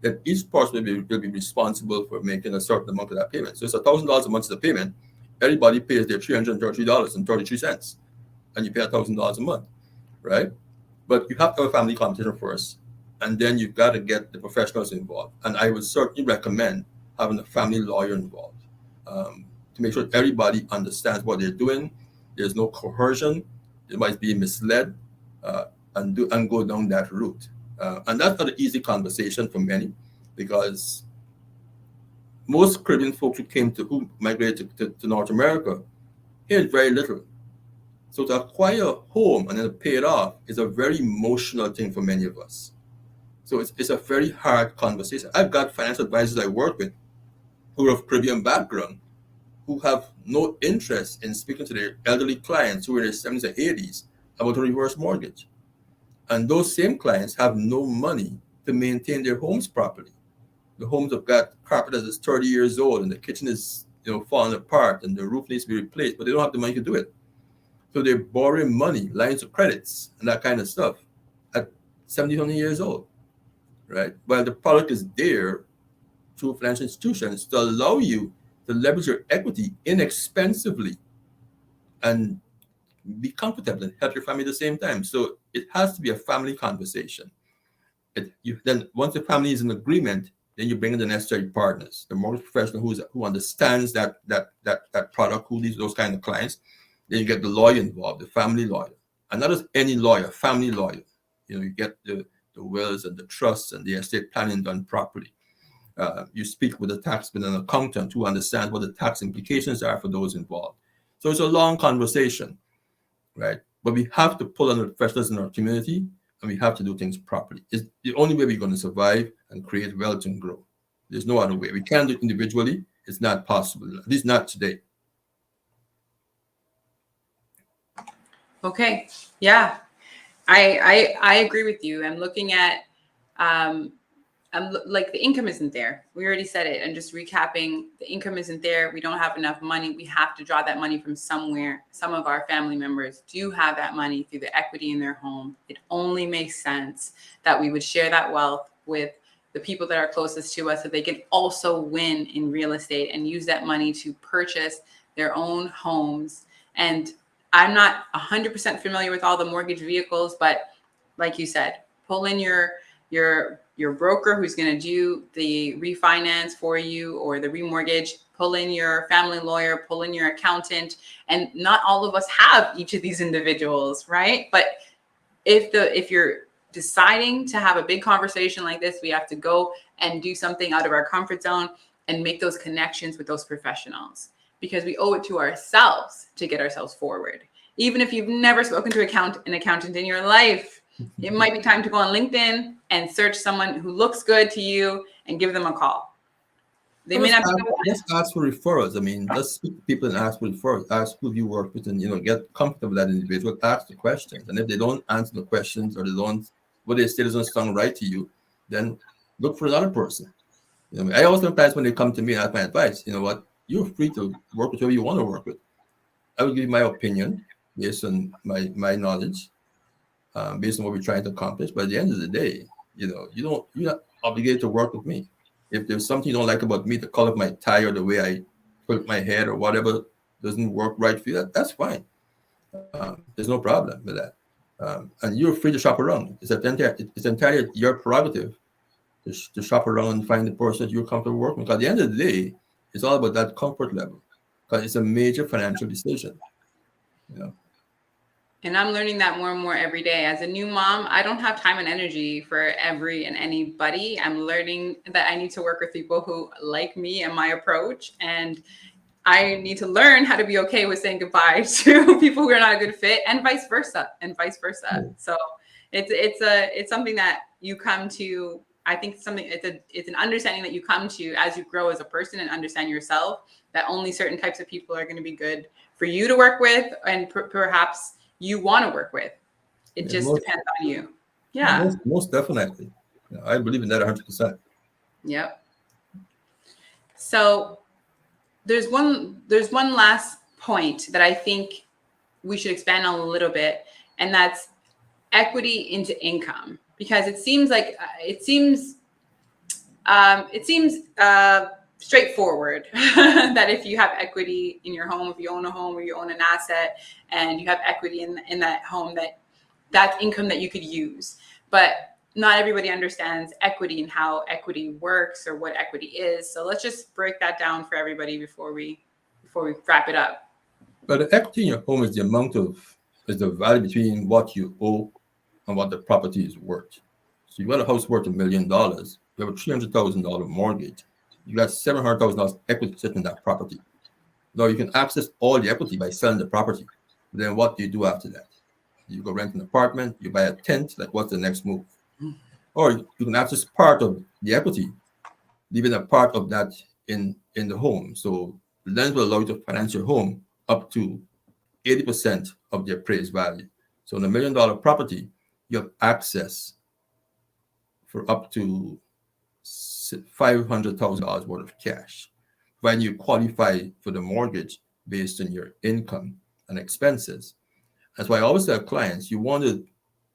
then each person will be responsible for making a certain amount of that payment. So it's $1,000 a month is the payment. Everybody pays their $333.33, and you pay $1,000 a month, right? But you have to have a family conversation first, and then you've got to get the professionals involved. And I would certainly recommend having a family lawyer involved to make sure everybody understands what they're doing. There's no coercion. They might be misled and go down that route. And that's not an easy conversation for many, because most Caribbean folks who migrated to North America hear very little. So to acquire a home and then pay it off is a very emotional thing for many of us. So it's a very hard conversation. I've got financial advisors I work with who are of Caribbean background, who have no interest in speaking to their elderly clients who are in their 70s or 80s about a reverse mortgage. And those same clients have no money to maintain their homes properly. The homes have got carpet that is 30 years old, and the kitchen is falling apart, and the roof needs to be replaced, but they don't have the money to do it. So they're borrowing money, lines of credits, and that kind of stuff at 70, 100 years old, right? While the product is there through financial institutions to allow you to leverage your equity inexpensively and be comfortable and help your family at the same time. So it has to be a family conversation. Then once the family is in agreement, then you bring in the necessary partners, the mortgage professional who understands that product, those kind of clients. Then you get the lawyer involved, the family lawyer, and not just any lawyer, family lawyer. You get the wills and the trusts and the estate planning done properly. You speak with a taxman and accountant who understands what the tax implications are for those involved. So it's a long conversation, right? But we have to pull on the professionals in our community, and we have to do things properly. It's the only way we're going to survive and create wealth and grow. There's no other way. We can't do it individually. It's not possible, at least not today. Okay. Yeah. I agree with you. I'm looking at, like the income isn't there. We already said it. And just recapping, the income isn't there. We don't have enough money. We have to draw that money from somewhere. Some of our family members do have that money through the equity in their home. It only makes sense that we would share that wealth with the people that are closest to us, so they can also win in real estate and use that money to purchase their own homes. And I'm not 100% familiar with all the mortgage vehicles, but like you said, pull in your broker who's going to do the refinance for you or the remortgage, pull in your family lawyer, pull in your accountant. And not all of us have each of these individuals, right? But if you're deciding to have a big conversation like this, we have to go and do something out of our comfort zone and make those connections with those professionals, because we owe it to ourselves to get ourselves forward. Even if you've never spoken to an accountant in your life, it might be time to go on LinkedIn and search someone who looks good to you and give them a call. They may not be the one. Let's ask for referrals. I mean, let's speak to people and ask for referrals. Ask who you work with, and get comfortable with that individual. Ask the questions, and if they don't answer the questions, or they don't, what they say doesn't sound right to you, then look for another person. I always tell clients when they come to me and ask my advice, you know what, you're free to work with whoever you want to work with. I will give you my opinion based on my knowledge, based on what we're trying to accomplish. But at the end of the day, you're not obligated to work with me. If there's something you don't like about me, the color of my tie or the way I put my hair or whatever doesn't work right for you, that's fine. There's no problem with that. And you're free to shop around. It's entirely your prerogative to shop around and find the person that you're comfortable working with. Because at the end of the day, it's all about that comfort level, because it's a major financial decision. And I'm learning that more and more every day. As a new mom, I don't have time and energy for every and anybody. I'm learning that I need to work with people who like me and my approach. And I need to learn how to be okay with saying goodbye to people who are not a good fit, and vice versa. So it's something that you come to. I think it's an understanding that you come to as you grow as a person and understand yourself, that only certain types of people are going to be good for you to work with, and perhaps you want to work with. It just depends on you. Yeah. Most definitely. I believe in that 100%. Yep. So there's one last point that I think we should expand on a little bit, and that's equity into income, because it seems straightforward that if you have equity in your home, if you own a home or you own an asset and you have equity in that home, that's income that you could use. But not everybody understands equity and how equity works or what equity is. So let's just break that down for everybody before we wrap it up. But the equity in your home is the value between what you owe and what the property is worth. So you got a house worth $1 million, you have a $300,000 mortgage, you got $700,000 equity sitting in that property. Now you can access all the equity by selling the property. Then what do you do after that? You go rent an apartment, you buy a tent, like what's the next move? Or you can access part of the equity, leaving a part of that in the home. So the lender will allow you to finance your home up to 80% of the appraised value. So in $1 million property, you have access for up to $500,000 worth of cash, when you qualify for the mortgage based on your income and expenses. That's why I always tell clients,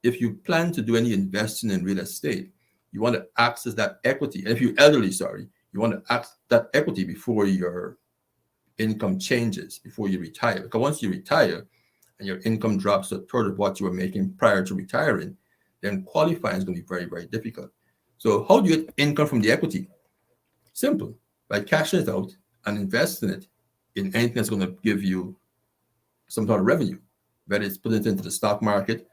if you plan to do any investing in real estate, you want to access that equity. And if you're elderly, you want to access that equity before your income changes, before you retire. Because once you retire and your income drops to a third of what you were making prior to retiring, then qualifying is going to be very, very difficult. So how do you get income from the equity? Simple. By cashing it out and investing it in anything that's going to give you some sort of revenue, whether it's putting it into the stock market,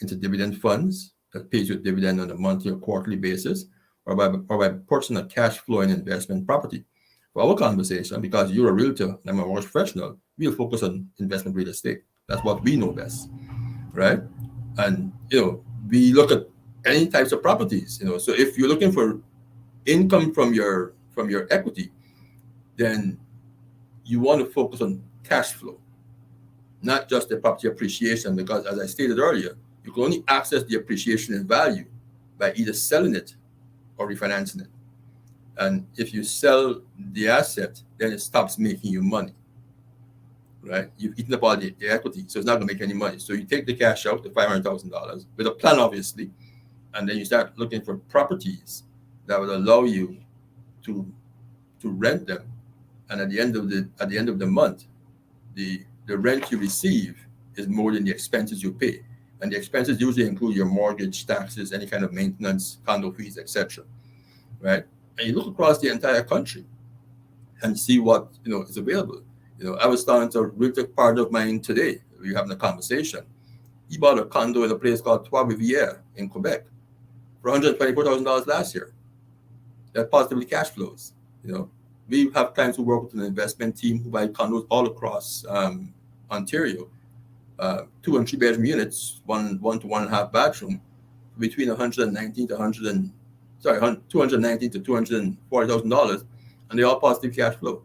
into dividend funds that pays you a dividend on a monthly or quarterly basis, or by purchasing a cash flowing investment property. For our conversation, because you're a realtor and I'm a mortgage professional, we'll focus on investment real estate. That's what we know best, right? And we look at any types of properties. So if you're looking for income from your equity, then you want to focus on cash flow, not just the property appreciation, because as I stated earlier, You can only access the appreciation in value by either selling it or refinancing it. And if you sell the asset, then it stops making you money, right? You've eaten up all the equity, so it's not going to make any money. So you take the cash out, the $500,000, with a plan, obviously, and then you start looking for properties that would allow you to rent them. And at the end of the month, the rent you receive is more than the expenses you pay. And the expenses usually include your mortgage, taxes, any kind of maintenance, condo fees, etc. Right? And you look across the entire country and see what is available. I was talking to a realtor partner of mine today. We were having a conversation. He bought a condo in a place called Trois Rivières in Quebec for $124,000 last year. That positively cash flows. We have clients who work with an investment team who buy condos all across Ontario, 2 and 3 bedroom units, one to 1.5 bathroom, between $219,000 to $240,000, and they all positive cash flow.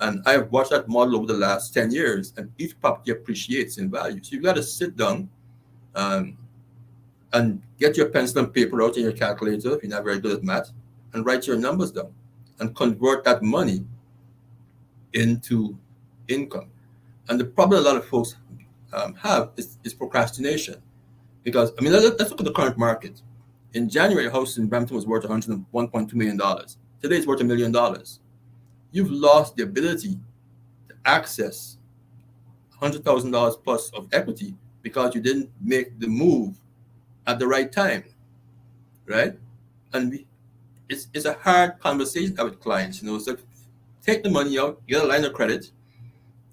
And I've watched that model over the last 10 years, and each property appreciates in value. So you've got to sit down and get your pencil and paper out and your calculator if you're not very good at math, and write your numbers down and convert that money into income. And the problem a lot of folks have is procrastination. Because, let's look at the current market. In January, a house in Brampton was worth $101.2 million. Today it's worth $1 million. You've lost the ability to access $100,000 plus of equity because you didn't make the move at the right time, right? And it's a hard conversation with clients. So take the money out, get a line of credit.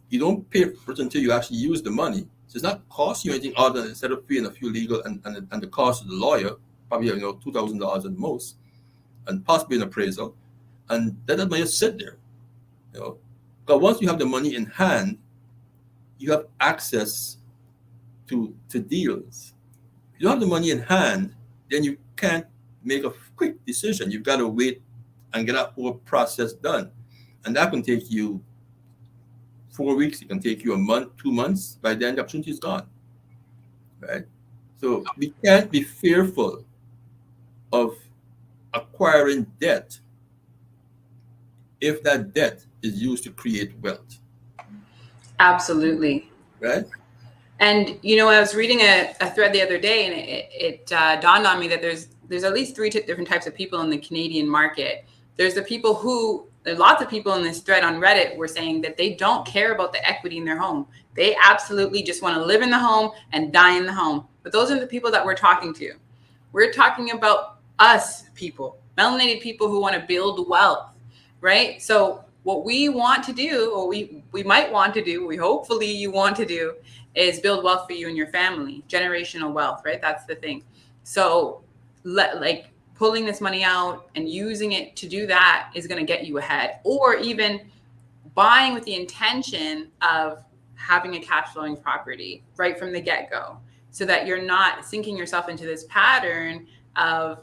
You don't pay for it until you actually use the money. So it's not costing you anything other than instead of paying a few legal and the cost of the lawyer, probably $2,000 at most, and possibly an appraisal, and let that money just sit there. Because once you have the money in hand, you have access to deals. If you don't have the money in hand, then you can't make a quick decision. You've got to wait and get that whole process done. And that can take you 4 weeks. It can take you a month, 2 months. By then, the opportunity is gone, right? So we can't be fearful of acquiring debt if that debt is used to create wealth. Absolutely. Right? And, I was reading a thread the other day, and it dawned on me that there's at least 3 different types of people in the Canadian market. There's the people there's lots of people in this thread on Reddit were saying that they don't care about the equity in their home. They absolutely just want to live in the home and die in the home. But those are the people that we're talking to. We're talking about us people, melanated people who want to build wealth, right? So what we want to do, or we might want to do, hopefully you want to do, is build wealth for you and your family, generational wealth, right? That's the thing. So pulling this money out and using it to do that is going to get you ahead, or even buying with the intention of having a cash flowing property right from the get-go, so that you're not sinking yourself into this pattern of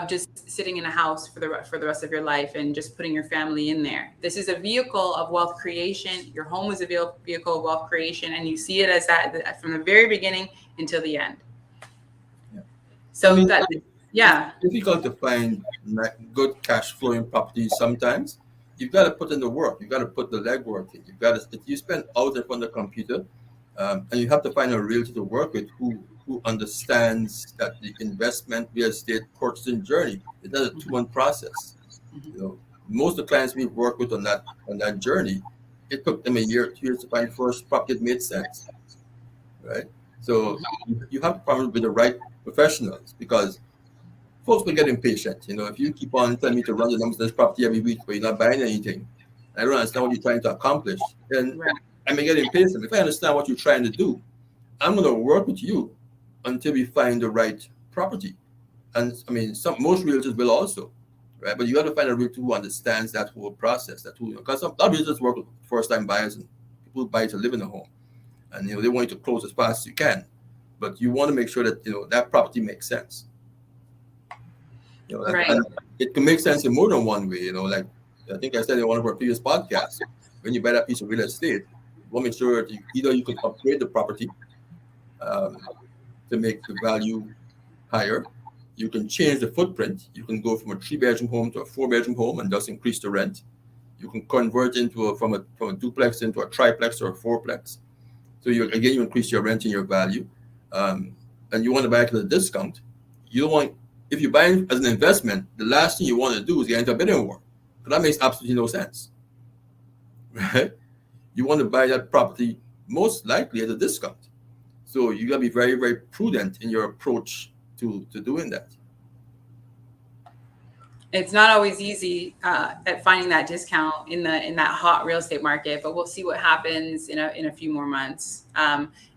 just sitting in a house for the rest of your life and just putting your family in there. This is a vehicle of wealth creation. Your home is a vehicle of wealth creation, and you see it as that from the very beginning until the end. Yeah. So it's difficult to find good cash flowing properties sometimes. You've got to put in the work. You've got to put the legwork in. You spend hours in front of the computer, and you have to find a realtor to work with who understands that the investment real estate purchasing journey is not a 2-month process. Most of the clients we work with on that journey, it took them a year, 2 years to find the first property that made sense, right? So you have to partner with the right professionals, because folks will get impatient. If you keep on telling me to run the numbers of this property every week, but you're not buying anything, I don't understand what you're trying to accomplish, then I may get impatient. If I understand what you're trying to do, I'm going to work with you until we find the right property. And most realtors will also, right? But you got to find a realtor who understands that whole process. Because some realtors work with first-time buyers and people who buy to live in a home, and they want you to close as fast as you can, but you want to make sure that that property makes sense. Right. And it can make sense in more than one way. Like I think I said in one of our previous podcasts, when you buy that piece of real estate, you want to make sure that either you can upgrade the property to to make the value higher. You can change the footprint. You can go from a 3-bedroom home to a 4-bedroom home and thus increase the rent. You can convert from a duplex into a triplex or a fourplex. So you increase your rent and your value. And you want to buy it at a discount. You don't want, if you buy it as an investment, the last thing you want to do is get into a bidding war. But that makes absolutely no sense. Right? You want to buy that property most likely at a discount. So you got to be very, very prudent in your approach to doing that. It's not always easy at finding that discount in that hot real estate market, but we'll see what happens in a few more months.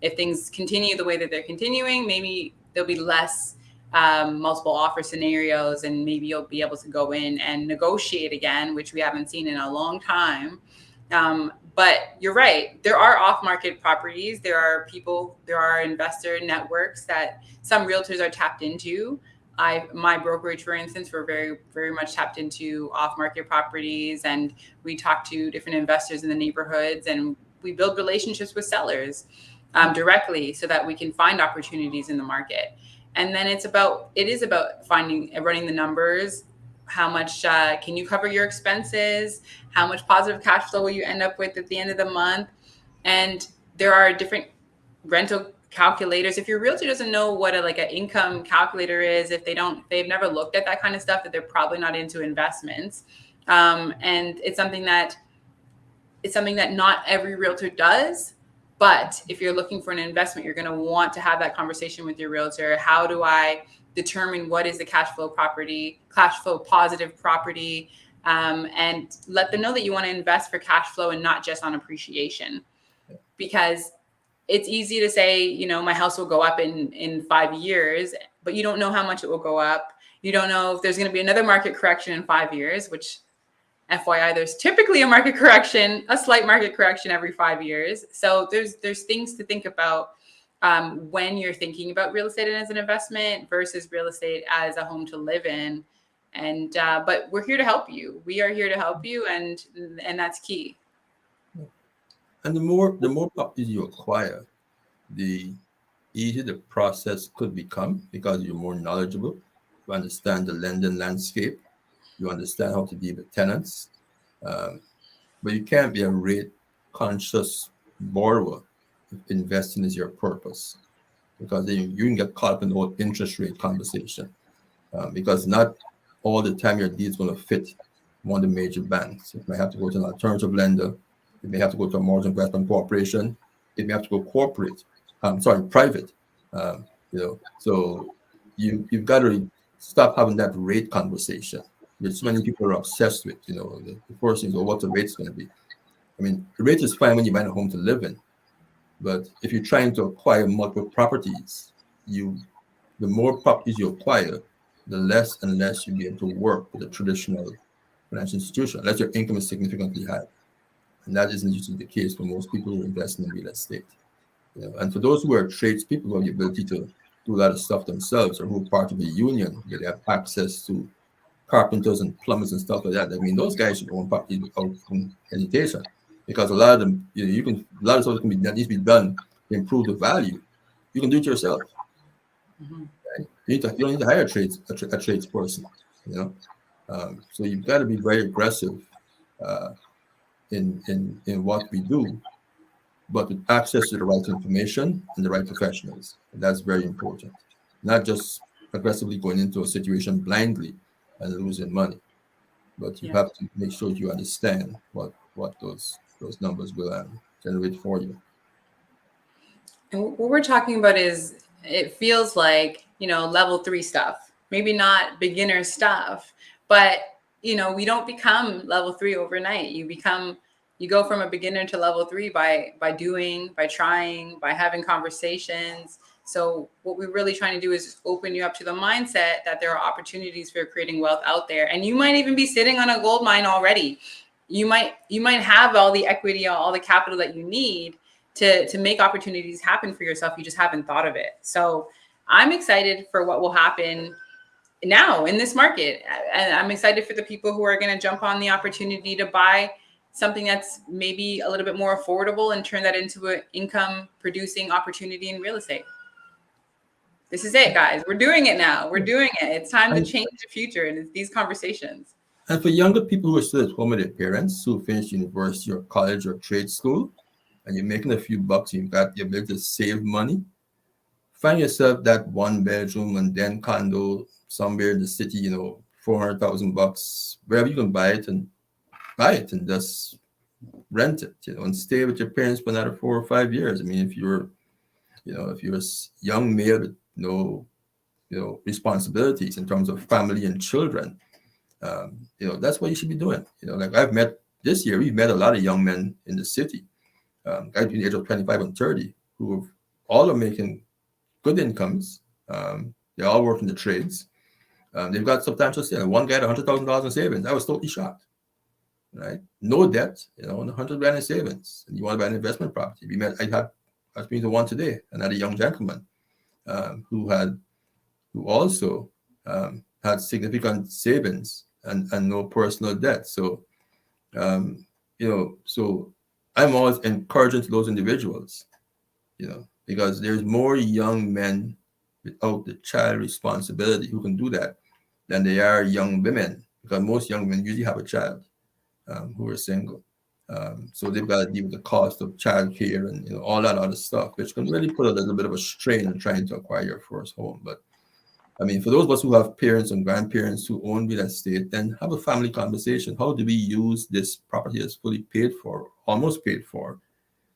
If things continue the way that they're continuing, maybe there'll be less multiple offer scenarios, and maybe you'll be able to go in and negotiate again, which we haven't seen in a long time. But you're right. There are off-market properties. There are investor networks that some realtors are tapped into. My brokerage, for instance, we're very, very much tapped into off-market properties, and we talk to different investors in the neighborhoods, and we build relationships with sellers directly so that we can find opportunities in the market. And then it is about running the numbers. How much can you cover your expenses? How much positive cash flow will you end up with at the end of the month? And there are different rental calculators. If your realtor doesn't know what an income calculator is, if they've never looked at that kind of stuff, that they're probably not into investments. And it's something that not every realtor does. But if you're looking for an investment, you're going to want to have that conversation with your realtor. How do I determine what is the cash flow positive property, and let them know that you want to invest for cash flow and not just on appreciation. Because it's easy to say, my house will go up in 5 years, but you don't know how much it will go up. You don't know if there's going to be another market correction in 5 years, which FYI, there's typically a slight market correction every 5 years. So there's things to think about when you're thinking about real estate as an investment versus real estate as a home to live in. And but we're here to help you. We are here to help you, and that's key. And the more properties you acquire, the easier the process could become, because you're more knowledgeable. You understand the lending landscape. You understand how to deal with tenants. But you can't be a rate conscious borrower if investing is your purpose, because then you can get caught up in the whole interest rate conversation, because not all the time your deal is going to fit one of the major banks. It may have to go to an alternative lender. It may have to go to a mortgage investment corporation. It may have to go private. So you've got to stop having that rate conversation, which many people are obsessed with. The first thing is, what the rate's going to be. I mean, the rate is fine when you buy a home to live in, but if you're trying to acquire multiple properties, the more properties you acquire, the less and less you'll be able to work with a traditional financial institution, unless your income is significantly high. And that isn't usually the case for most people who invest in real estate. And for those who are tradespeople who have the ability to do a lot of stuff themselves, or who are part of a union, where they have access to carpenters and plumbers and stuff like that. I mean, those guys should own properties without hesitation, because a lot of them, a lot of stuff that needs to be done to improve the value. You can do it yourself. Mm-hmm. Right? You don't need to hire a tradesperson. So you've got to be very aggressive in what we do, but with access to the right information and the right professionals. And that's very important. Not just aggressively going into a situation blindly and losing money, but you have to make sure you understand what those numbers will generate for you. And what we're talking about is, it feels like, level 3 stuff, maybe not beginner stuff, but we don't become level 3 overnight. You go from a beginner to level 3 by doing, by trying, by having conversations. So what we're really trying to do is open you up to the mindset that there are opportunities for creating wealth out there. And you might even be sitting on a gold mine already. You might have all the equity, all the capital that you need to make opportunities happen for yourself. You just haven't thought of it. So I'm excited for what will happen now in this market. And I'm excited for the people who are going to jump on the opportunity to buy something that's maybe a little bit more affordable and turn that into an income producing opportunity in real estate. This is it, guys. We're doing it now. We're doing it. It's time to change the future, and it's these conversations. And for younger people who are still at home with their parents, who finished university or college or trade school, and you're making a few bucks, you've got the ability to save money, find yourself that one bedroom and then condo somewhere in the city, $400,000, wherever you can buy it and just rent it, and stay with your parents for another 4 or 5 years. I mean, if you're a young male with no, responsibilities in terms of family and children, that's what you should be doing. Like we've met a lot of young men in the city, guys between the age of 25 and 30, who all are making good incomes. They all work in the trades. They've got substantial savings. One guy had $100,000 in savings. I was totally shocked. Right? No debt, and $100,000 in savings. And you want to buy an investment property. I was speaking to one today, another young gentleman who also had significant savings and no personal debt. So, so I'm always encouraging to those individuals, because there's more young men without the child responsibility who can do that than there are young women, because most young women usually have a child who are single. So they've got to deal with the cost of childcare and all that other stuff, which can really put a little bit of a strain on trying to acquire your first home. But I mean, for those of us who have parents and grandparents who own real estate, then have a family conversation. How do we use this property that's fully paid for, almost paid for,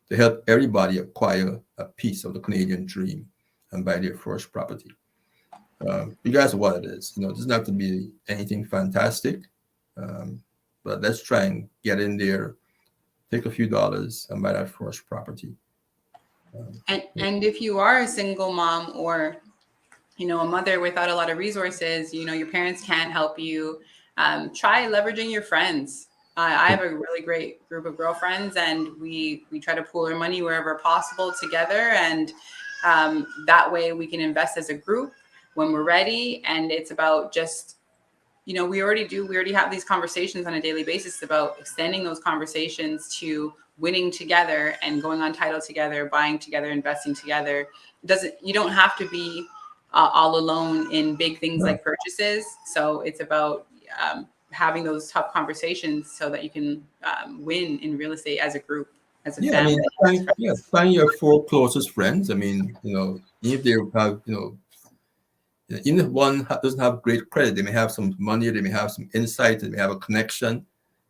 to help everybody acquire a piece of the Canadian dream and buy their first property? Regardless of what it is, it doesn't have to be anything fantastic, but let's try and get in there, take a few dollars, and buy that first property. And if you are a single mom or a mother without a lot of resources, your parents can't help you, try leveraging your friends. I have a really great group of girlfriends, and we try to pool our money wherever possible together. And that way we can invest as a group when we're ready. And it's about just, we already have these conversations on a daily basis about extending those conversations to winning together and going on title together, buying together, investing together. You don't have to be all alone in big things like purchases. So it's about having those tough conversations so that you can win in real estate as a group, as a family. I mean, find your 4 closest friends. I mean, if they have, even if one doesn't have great credit, they may have some money, they may have some insight, they may have a connection.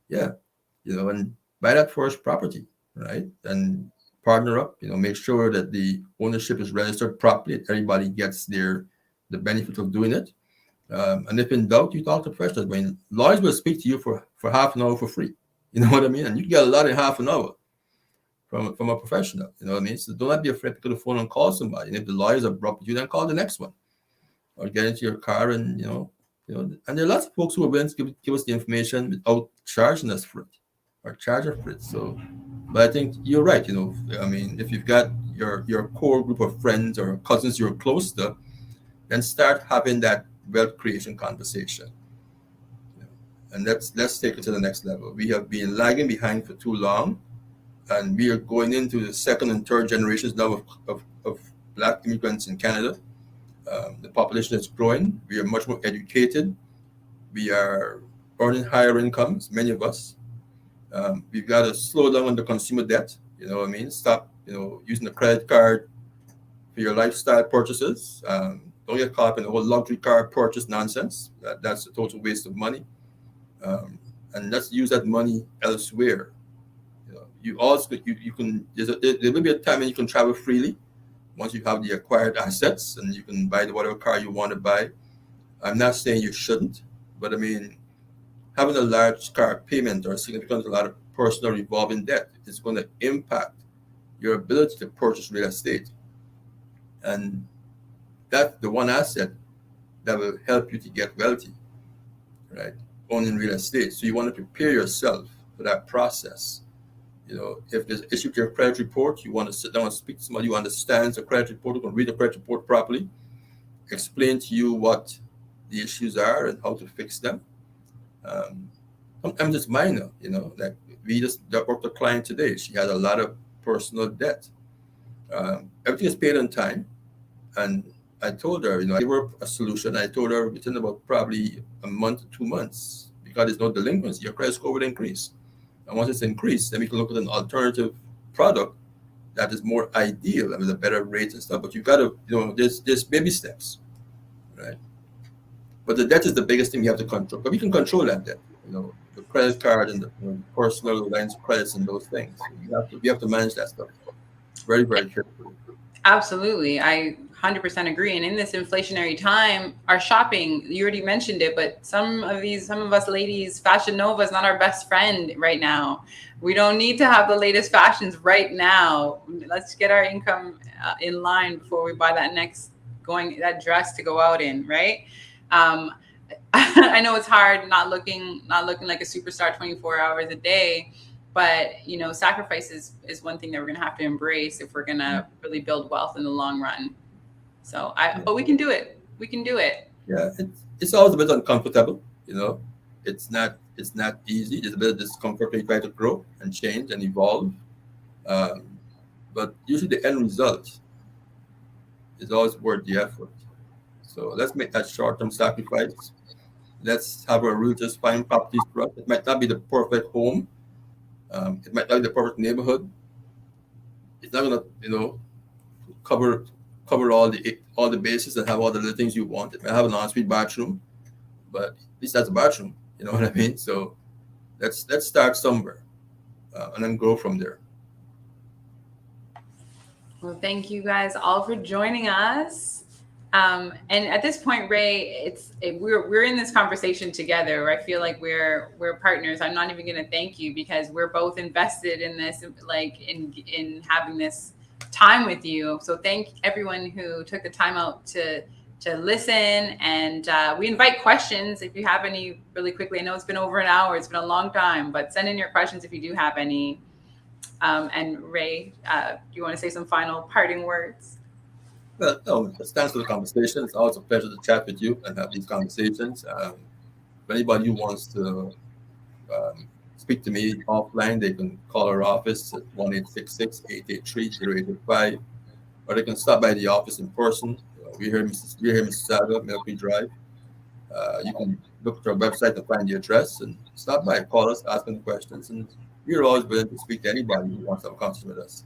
And buy that first property, right? And partner up, make sure that the ownership is registered properly. Everybody gets the benefit of doing it. And if in doubt, you talk to professionals. I mean, lawyers will speak to you for half an hour for free. You know what I mean? And you get a lot in half an hour from a professional. You know what I mean? So don't be afraid to pick up the phone and call somebody. And if the lawyers are abrupt with you, then call the next one. Or get into your car and, and there are lots of folks who are willing to give us the information without charging us for it or charge us for it. So, but I think you're right. I mean, if you've got your core group of friends or cousins you're close to, then start having that wealth creation conversation. And let's take it to the next level. We have been lagging behind for too long, and we are going into the second and third generations now of Black immigrants in Canada. The population is growing. We are much more educated. We are earning higher incomes, many of us. We've got to slow down on the consumer debt. Stop, using the credit card for your lifestyle purchases. Don't get caught up in the whole luxury car purchase nonsense. That's a total waste of money. And let's use that money elsewhere. You also you can. There will be a time when you can travel freely once you have the acquired assets and you can buy whatever car you want to buy. I'm not saying you shouldn't, but I mean, having a large car payment or a significant amount of personal revolving debt is going to impact your ability to purchase real estate. And that's the one asset that will help you to get wealthy, right? Owning real estate. So you want to prepare yourself for that process. If there's an issue with your credit report, you want to sit down and speak to somebody who understands the credit report, who can read the credit report properly, explain to you what the issues are and how to fix them. Sometimes it's minor, like we just worked with a client today. She had a lot of personal debt. Everything is paid on time, and I told her, I gave her a solution. I told her within about probably a month to 2 months, because there's no delinquency, your credit score would increase. And once it's increased, then we can look at an alternative product that is more ideal and with a better rate and stuff. But you got to, there's baby steps, right? But the debt is the biggest thing you have to control. But we can control that debt, the credit card and the personal lines of credits and those things. So you have to manage that stuff very, very carefully. Absolutely. I 100% agree. And in this inflationary time, our shopping, you already mentioned it, but some of us ladies, Fashion Nova is not our best friend right now. We don't need to have the latest fashions right now. Let's get our income in line before we buy that dress to go out in, right? I know it's hard not looking like a superstar 24 hours a day, but sacrifice is one thing that we're gonna have to embrace if we're gonna really build wealth in the long run. So but we can do it. We can do it. Yeah, it's always a bit uncomfortable, It's not easy. There's a bit of discomfort when you try to grow and change and evolve. But usually the end result is always worth the effort. So let's make that short-term sacrifice. Let's have our realtors find properties for us. It might not be the perfect home. It might not be the perfect neighborhood. It's not gonna, cover all the bases and have all the little things you want. It might have an ensuite bathroom, but at least that's a bathroom. You know what I mean? So let's start somewhere, and then go from there. Well, thank you guys all for joining us. And at this point, Ray, we're in this conversation together. Where I feel like we're partners. I'm not even going to thank you because we're both invested in this, like in having this time with you. So thank everyone who took the time out to listen. And we invite questions if you have any really quickly. I know it's been over an hour. It's been a long time, but send in your questions if you do have any. And Ray, do you want to say some final parting words? Well, no, thanks for the conversation. It's always a pleasure to chat with you and have these conversations. If anybody who wants to speak to me offline, they can call our office at 1-866-883-0885, or they can stop by the office in person. We're here in Mississauga, Mill Creek Drive. You can look at our website to find the address and stop by, call us, ask them questions, and we're always willing to speak to anybody who wants to have a conversation with us.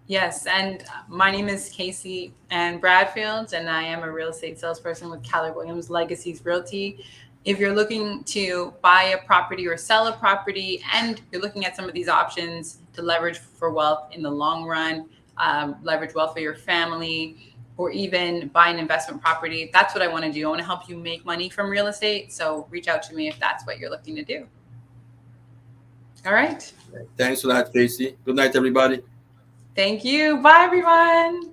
Yes, and my name is Casey Ann Bradfield, and I am a real estate salesperson with Keller Williams Legacies Realty. If you're looking to buy a property or sell a property, and you're looking at some of these options to leverage for wealth in the long run, leverage wealth for your family, or even buy an investment property, that's what I want to do. I want to help you make money from real estate. So reach out to me if that's what you're looking to do. All right. Thanks for that, Casey. Good night, everybody. Thank you. Bye, everyone.